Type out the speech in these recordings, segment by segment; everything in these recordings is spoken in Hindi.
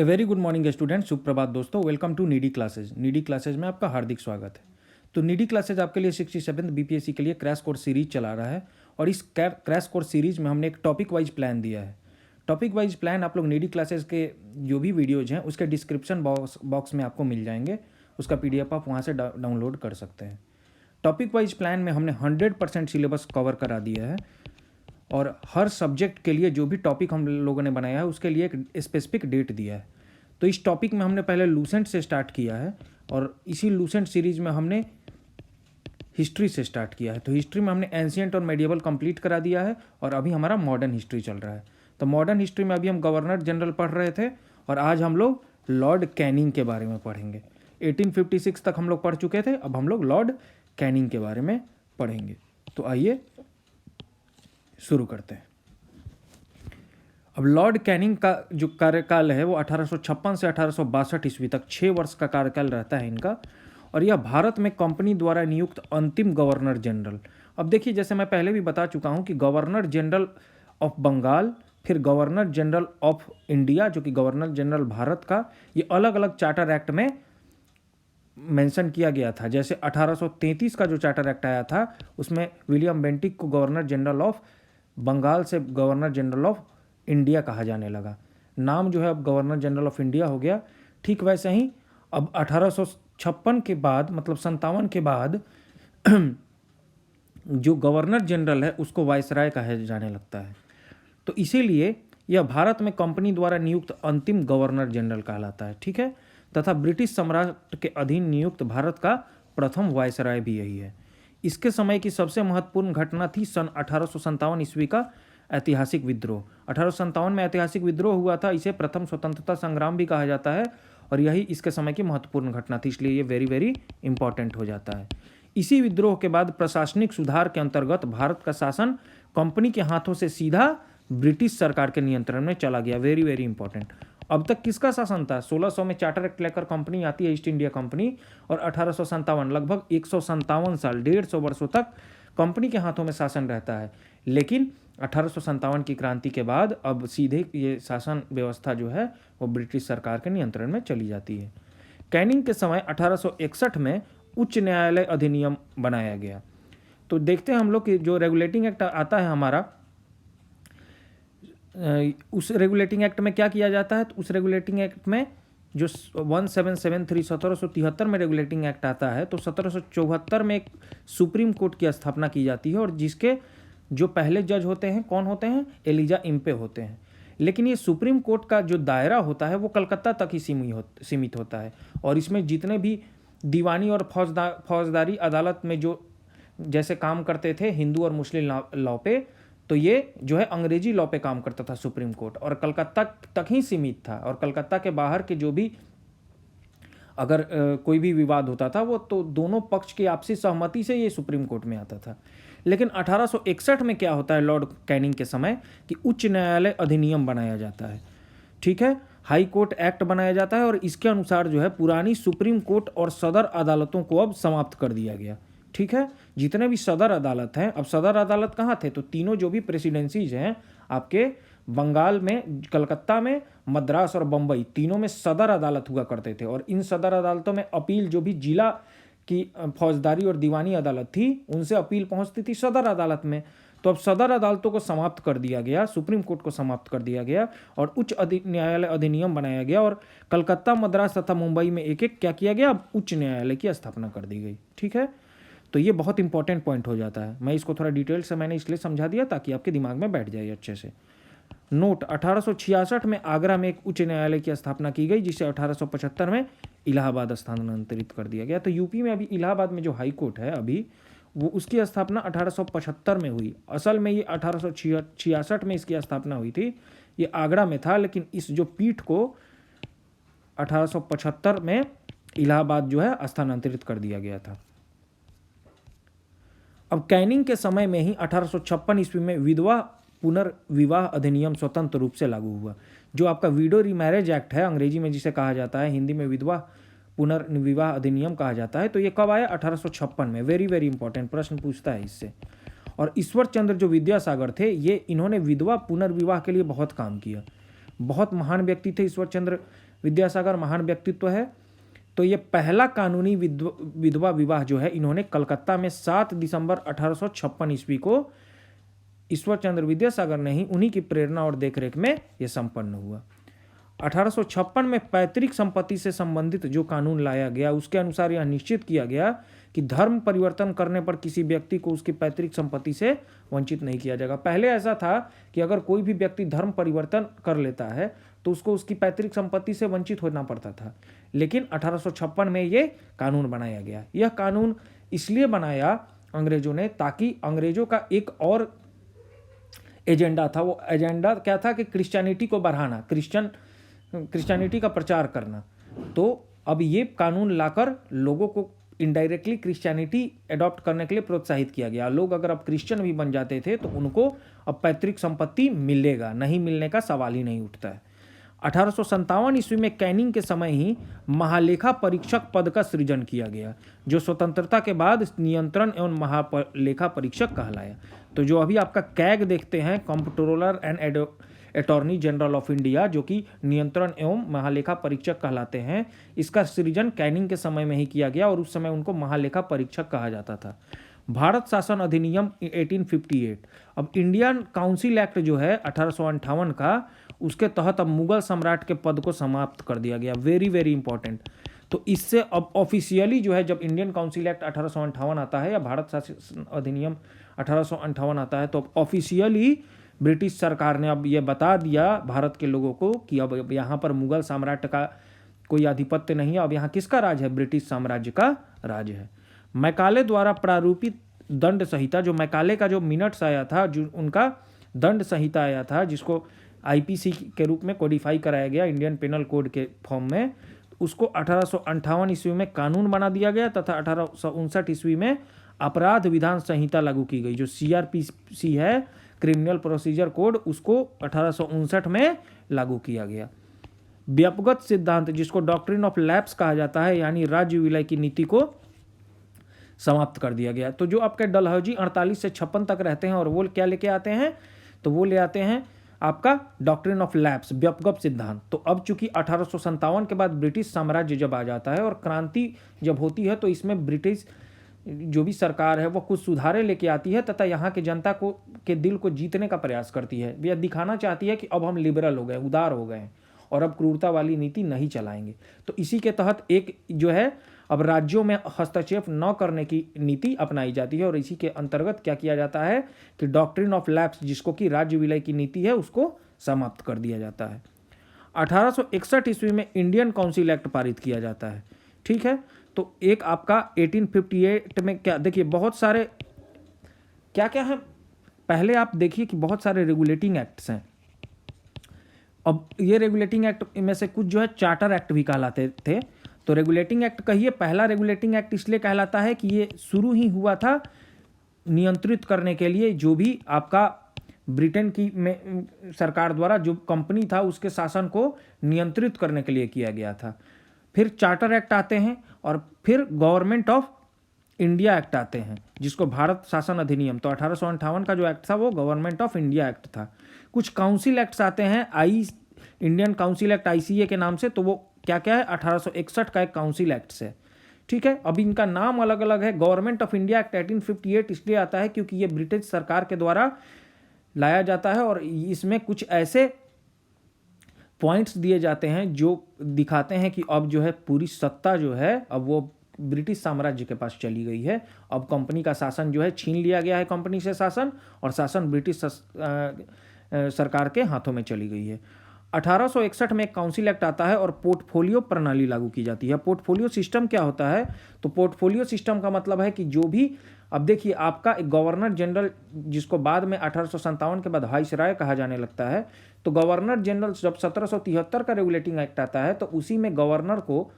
ए वेरी गुड मॉर्निंग स्टूडेंट, सुप्रभात दोस्तों। Welcome to needy classes. Needy classes में आपका हार्दिक स्वागत है। तो नीडी क्लासेज आपके लिए 67th बीपीएससी के लिए क्रैश कोर्स सीरीज चला रहा है और इस क्रैश कोर्स सीरीज में हमने एक टॉपिक वाइज प्लान दिया है। टॉपिक वाइज प्लान आप लोग नीडी क्लासेज के जो भी वीडियोज हैं उसके डिस्क्रिप्शन बॉक्स में आपको मिल जाएंगे। उसका PDF आप वहाँ से डाउनलोड कर सकते हैं। टॉपिक वाइज प्लान में हमने 100% सिलेबस कवर करा दिया है और हर सब्जेक्ट के लिए जो भी टॉपिक हम लोगों ने बनाया है उसके लिए एक स्पेसिफिक डेट दिया है। तो इस टॉपिक में हमने पहले लूसेंट से स्टार्ट किया है और इसी लूसेंट सीरीज में हमने हिस्ट्री से स्टार्ट किया है। तो हिस्ट्री में हमने एंशिएंट और मेडिएवल कंप्लीट करा दिया है और अभी हमारा मॉडर्न हिस्ट्री चल रहा है। तो मॉडर्न हिस्ट्री में अभी हम गवर्नर जनरल पढ़ रहे थे और आज हम लोग लॉर्ड कैनिंग के बारे में पढ़ेंगे। 1856 तक हम लोग पढ़ चुके थे, अब हम लोग लॉर्ड कैनिंग के बारे में पढ़ेंगे। तो आइए शुरू करते हैं। अब लॉर्ड कैनिंग का जो कार्यकाल है वो 1856 से 1862 ईस्वी तक 6 वर्ष का कार्यकाल रहता है इनका, और यह भारत में कंपनी द्वारा नियुक्त अंतिम गवर्नर जनरल। अब देखिए, जैसे मैं पहले भी बता चुका हूँ कि गवर्नर जनरल ऑफ बंगाल, फिर गवर्नर जनरल ऑफ इंडिया जो कि गवर्नर जनरल भारत का, ये अलग अलग चार्टर एक्ट में मेंशन किया गया था। जैसे 1833 का जो चार्टर एक्ट आया था उसमें विलियम बेंटिक को गवर्नर जनरल ऑफ बंगाल से गवर्नर जनरल ऑफ इंडिया कहा जाने लगा। नाम जो है अब गवर्नर जनरल ऑफ इंडिया हो गया। ठीक वैसे ही अब 1856 के बाद, मतलब 57 के बाद जो गवर्नर जनरल है उसको वायसराय कहा जाने लगता है। तो इसीलिए यह भारत में कंपनी द्वारा नियुक्त अंतिम गवर्नर जनरल कहलाता है। ठीक है, तथा ब्रिटिश सम्राट के अधीन नियुक्त भारत का प्रथम वायसराय भी यही है। इसके समय की सबसे महत्वपूर्ण घटना थी सन 1857 ईस्वी का ऐतिहासिक विद्रोह। 1857 में ऐतिहासिक विद्रोह हुआ था। इसे प्रथम स्वतंत्रता संग्राम भी कहा जाता है और यही इसके समय की महत्वपूर्ण घटना थी, इसलिए ये वेरी वेरी इंपॉर्टेंट हो जाता है। इसी विद्रोह के बाद प्रशासनिक सुधार के अंतर्गत भारत का शासन कंपनी के हाथों से सीधा ब्रिटिश सरकार के नियंत्रण में चला गया। Very very important. अब तक किसका शासन था? 1600 में चार्टर एक्ट लेकर कंपनी आती है, ईस्ट इंडिया कंपनी, और 1857 लगभग 157 साल, 150 वर्षों तक कंपनी के हाथों में शासन रहता है। लेकिन 1857 की क्रांति के बाद अब सीधे ये शासन व्यवस्था जो है वो ब्रिटिश सरकार के नियंत्रण में चली जाती है। कैनिंग के समय 1861 में उच्च न्यायालय अधिनियम बनाया गया। तो देखते हैं हम लोग कि जो रेगुलेटिंग एक्ट आता है हमारा, उस रेगुलेटिंग एक्ट में क्या किया जाता है। तो उस रेगुलेटिंग एक्ट में जो 1773 1773 में रेगुलेटिंग एक्ट आता है, तो 1774 में एक सुप्रीम कोर्ट की स्थापना की जाती है और जिसके जो पहले जज होते हैं कौन होते हैं? एलिजा इम्पे होते हैं। लेकिन ये सुप्रीम कोर्ट का जो दायरा होता है वो कलकत्ता तक ही सीमित होता है और इसमें जितने भी दीवानी और फौजदारी अदालत में जो जैसे काम करते थे हिंदू और मुस्लिम लॉ पे, तो ये जो है अंग्रेजी लॉ पे काम करता था सुप्रीम कोर्ट, और कलकत्ता तक ही सीमित था। और कलकत्ता के बाहर के जो भी अगर कोई भी विवाद होता था वो तो दोनों पक्ष की आपसी सहमति से ये सुप्रीम कोर्ट में आता था। लेकिन 1861 में क्या होता है लॉर्ड कैनिंग के समय कि उच्च न्यायालय अधिनियम बनाया जाता है। ठीक है, हाई कोर्ट एक्ट बनाया जाता है और इसके अनुसार जो है पुरानी सुप्रीम कोर्ट और सदर अदालतों को अब समाप्त कर दिया गया। ठीक है, जितने भी सदर अदालत हैं, अब सदर अदालत कहाँ थे? तो तीनों जो भी प्रेसिडेंसीज हैं आपके बंगाल में, कलकत्ता में, मद्रास और बम्बई, तीनों में सदर अदालत हुआ करते थे। और इन सदर अदालतों में अपील जो भी जिला की फौजदारी और दीवानी अदालत थी उनसे अपील पहुंचती थी सदर अदालत में। तो अब सदर अदालतों को समाप्त कर दिया गया, सुप्रीम कोर्ट को समाप्त कर दिया गया और उच्च न्यायालय अधिनियम बनाया गया और कलकत्ता, मद्रास तथा मुंबई में एक एक क्या किया गया? अब उच्च न्यायालय की स्थापना कर दी गई। ठीक है, तो ये बहुत इंपॉर्टेंट पॉइंट हो जाता है। मैं इसको थोड़ा डिटेल से मैंने इसलिए समझा दिया ताकि आपके दिमाग में बैठ जाए अच्छे से। नोट, 1866 में आगरा में एक उच्च न्यायालय की स्थापना की गई जिसे 1875 में इलाहाबाद स्थानांतरित कर दिया गया। तो यूपी में अभी इलाहाबाद में जो हाई कोर्ट है अभी वो उसकी स्थापना 1875 में हुई। असल में ये 1866 में इसकी स्थापना हुई थी, ये आगरा में था, लेकिन इस जो पीठ को 1875 में इलाहाबाद जो है स्थानांतरित कर दिया गया था। अब कैनिंग के समय में ही 1856 ईस्वी में विधवा पुनर्विवाह अधिनियम स्वतंत्र रूप से लागू हुआ। जो आपका विडो रीमैरेज एक्ट है अंग्रेजी में जिसे कहा जाता है, हिंदी में विधवा पुनर्विवाह अधिनियम कहा जाता है, तो ये कब आया? 1856 में। वेरी वेरी इंपॉर्टेंट प्रश्न पूछता है इससे। और ईश्वर चंद्र जो विद्यासागर थे, ये इन्होंने विधवा पुनर्विवाह के लिए बहुत काम किया। बहुत महान व्यक्ति थे ईश्वर चंद्र विद्यासागर, महान व्यक्तित्व है। तो ये पहला कानूनी विधवा विवाह जो है इन्होंने कलकत्ता में 7 दिसंबर 1856 ईस्वी को ईश्वर चंद्र विद्यासागर ने ही उन्हीं की प्रेरणा और देखरेख में यह संपन्न हुआ। 1856 में पैतृक संपत्ति से संबंधित जो कानून लाया गया उसके अनुसार यह निश्चित किया गया कि धर्म परिवर्तन करने पर किसी व्यक्ति को उसकी पैतृक संपत्ति से वंचित नहीं किया जाएगा। पहले ऐसा था कि अगर कोई भी व्यक्ति धर्म परिवर्तन कर लेता है तो उसको उसकी पैतृक संपत्ति से वंचित होना पड़ता था, लेकिन 1856 में ये कानून बनाया गया। यह कानून इसलिए बनाया अंग्रेजों ने ताकि अंग्रेजों का एक और एजेंडा था। वो एजेंडा क्या था कि क्रिश्चियनिटी को बढ़ाना, क्रिश्चियनिटी का प्रचार करना। तो अब ये कानून लाकर लोगों को इनडायरेक्टली क्रिश्चियनिटी अडॉप्ट करने के लिए प्रोत्साहित किया गया। लोग अगर अब क्रिश्चियन भी बन जाते थे तो उनको अब पैतृक संपत्ति मिलेगा, नहीं मिलने का सवाल ही नहीं उठता है। 1857 ईस्वी में कैनिंग के समय ही महालेखा परीक्षक पद का सृजन किया गया, जो स्वतंत्रता के बाद नियंत्रण एवं महालेखा परीक्षक कहलाया। तो जो अभी आपका कैग देखते हैं, comptroller and attorney general of India, जो कि नियंत्रण एवं महालेखा परीक्षक कहलाते हैं, इसका सृजन कैनिंग के समय में ही किया गया और उस समय उनको महालेखा परीक्षक कहा जाता था। भारत शासन अधिनियम 1858, अब इंडियन काउंसिल एक्ट जो है 1858 का, उसके तहत अब मुगल सम्राट के पद को समाप्त कर दिया गया। Very very important. तो इससे अब ऑफिशियली जो है, जब इंडियन काउंसिल एक्ट 1858 आता है या भारत शासन अधिनियम 1858 आता है, तो ऑफिशियली ब्रिटिश सरकार ने अब ये बता दिया भारत के लोगों को कि अब यहाँ पर मुगल साम्राज्य का कोई आधिपत्य नहीं है, अब यहाँ किसका राज है? ब्रिटिश साम्राज्य का राज है। मैकाले द्वारा प्रारूपित दंड संहिता, जो मैकाले का जो मिनट्स आया था, जो उनका दंड संहिता आया था, जिसको आईपीसी के रूप में कोडिफाई कराया गया इंडियन पेनल कोड के फॉर्म में, उसको 1858 ईस्वी में कानून बना दिया गया तथा 1859 ईस्वी में अपराध विधान संहिता लागू की गई। जो सीआरपीसी है, क्रिमिनल प्रोसीजर कोड, उसको 1859 में लागू किया गया। व्यापगत सिद्धांत, जिसको डॉक्ट्रिन ऑफ लैप्स कहा जाता है, यानी राज्य विलय की नीति को समाप्त कर दिया गया। तो जो आपके डलहौजी 48 से 56 तक रहते हैं और वो क्या लेके आते हैं? तो वो ले आते हैं आपका डॉक्ट्रिन ऑफ लैप्स, व्यापगत सिद्धांत। तो अब चूंकि 1857 के बाद ब्रिटिश साम्राज्य जब आ जाता है और क्रांति जब होती है, तो इसमें ब्रिटिश जो भी सरकार है वो कुछ सुधारें लेके आती है तथा यहाँ के जनता को के दिल को जीतने का प्रयास करती है। यह दिखाना चाहती है कि अब हम लिबरल हो गए, उदार हो गए और अब क्रूरता वाली नीति नहीं चलाएंगे। तो इसी के तहत एक जो है अब राज्यों में हस्तक्षेप न करने की नीति अपनाई जाती है और इसी के अंतर्गत क्या किया जाता है कि डॉक्ट्रिन ऑफ लैप्स, जिसको कि राज्य विलय की नीति है, उसको समाप्त कर दिया जाता है। 1861 ईस्वी में इंडियन काउंसिल एक्ट पारित किया जाता है। ठीक है, तो एक आपका 1858 में क्या, देखिए बहुत सारे क्या क्या है, पहले आप देखिए कि बहुत सारे रेगुलेटिंग एक्ट्स हैं। अब ये रेगुलेटिंग एक्ट में से कुछ जो है चार्टर एक्ट भी कहलाते थे। तो रेगुलेटिंग एक्ट कहिए, पहला रेगुलेटिंग एक्ट इसलिए कहलाता है कि ये शुरू ही हुआ था नियंत्रित करने के लिए, जो भी आपका ब्रिटेन की सरकार द्वारा जो कंपनी था उसके शासन को नियंत्रित करने के लिए किया गया था। फिर चार्टर एक्ट आते हैं और फिर गवर्नमेंट ऑफ इंडिया एक्ट आते हैं, जिसको भारत शासन अधिनियम। तो 1858 का जो एक्ट था वो गवर्नमेंट ऑफ इंडिया एक्ट था। कुछ काउंसिल एक्ट्स आते हैं, इंडियन काउंसिल एक्ट ICA के नाम से। तो वो क्या क्या है? 1861 का एक काउंसिल एक्ट है। ठीक है, अब इनका नाम अलग अलग है। गवर्नमेंट ऑफ इंडिया एक्ट 1858 इसलिए आता है क्योंकि ये ब्रिटिश सरकार के द्वारा लाया जाता है और इसमें कुछ ऐसे पॉइंट्स दिए जाते हैं जो दिखाते हैं कि अब जो है पूरी सत्ता जो है अब वो ब्रिटिश साम्राज्य के पास चली गई है। अब कंपनी का शासन जो है छीन लिया गया है कंपनी से शासन, और शासन ब्रिटिश सरकार के हाथों में चली गई है। 1861 में एक काउंसिल एक्ट आता है और पोर्टफोलियो प्रणाली लागू की जाती है। पोर्टफोलियो सिस्टम क्या होता है? तो पोर्टफोलियो सिस्टम का मतलब है कि जो भी, अब देखिए आपका एक गवर्नर जनरल, जिसको बाद में 1857 के बाद वाइसराय कहा जाने लगता है। तो गवर्नर जनरल जब 1773 का रेगुलेटिंग एक्ट आता है तो उसी में गवर्नर को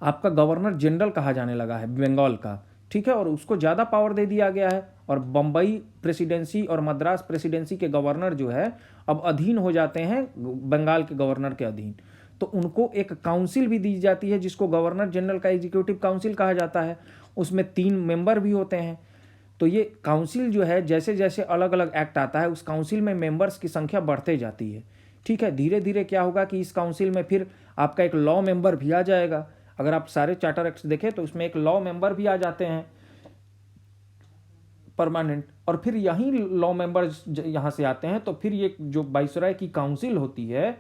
आपका गवर्नर जनरल कहा जाने लगा है बंगाल का। ठीक है, और उसको ज़्यादा पावर दे दिया गया है और बम्बई प्रेसिडेंसी और मद्रास प्रेसिडेंसी के गवर्नर जो है अब अधीन हो जाते हैं बंगाल के गवर्नर के अधीन। तो उनको एक काउंसिल भी दी जाती है जिसको गवर्नर जनरल का एग्जीक्यूटिव काउंसिल कहा जाता है। उसमें 3 मेंबर भी होते हैं। तो ये काउंसिल जो है जैसे जैसे अलग अलग एक्ट आता है उस काउंसिल में मेंबर्स की संख्या बढ़ते जाती है। ठीक है, धीरे धीरे क्या होगा कि इस काउंसिल में फिर आपका एक लॉ मेंबर भी आ जाएगा। अगर आप सारे चार्टर एक्ट देखें तो उसमें एक लॉ मेंबर भी आ जाते हैं परमानेंट, और फिर यही लॉ मेंबर्स यहाँ से आते हैं। तो फिर ये जो वाइसरॉय की काउंसिल होती है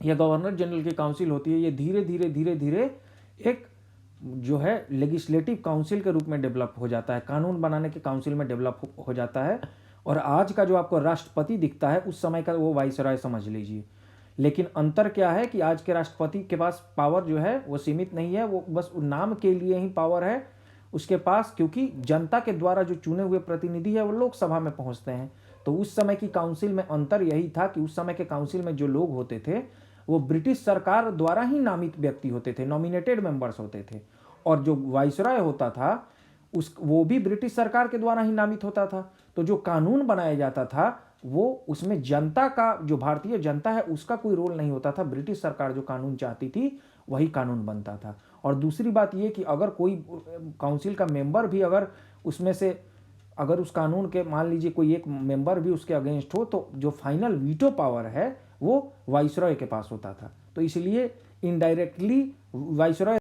या गवर्नर जनरल की काउंसिल होती है, ये धीरे धीरे धीरे धीरे एक जो है लेजिस्लेटिव काउंसिल के रूप में डेवलप हो जाता है, कानून बनाने के काउंसिल में डेवलप हो जाता है। और आज का जो आपको राष्ट्रपति दिखता है उस समय का वो वाइसरॉय समझ लीजिए। लेकिन अंतर क्या है कि आज के राष्ट्रपति के पास पावर जो है वो सीमित नहीं है, वो बस नाम के लिए ही पावर है उसके पास, क्योंकि जनता के द्वारा जो चुने हुए प्रतिनिधि है वो लोकसभा में पहुंचते हैं। तो उस समय की काउंसिल में अंतर यही था कि उस समय के काउंसिल में जो लोग होते थे वो ब्रिटिश सरकार द्वारा ही नामित व्यक्ति होते थे, नॉमिनेटेड मेंबर्स होते थे। और जो वाइसरॉय होता था वो भी ब्रिटिश सरकार के द्वारा ही नामित होता था। तो जो कानून बनाया जाता था वो उसमें जनता का, जो भारतीय जनता है उसका कोई रोल नहीं होता था। ब्रिटिश सरकार जो कानून चाहती थी वही कानून बनता था। और दूसरी बात ये कि अगर कोई काउंसिल का मेंबर भी अगर उसमें से अगर उस कानून के मान लीजिए कोई एक मेंबर भी उसके अगेंस्ट हो तो जो फाइनल वीटो पावर है वो वाइसरॉय के पास होता था। तो इसलिए इनडायरेक्टली वाइसरॉय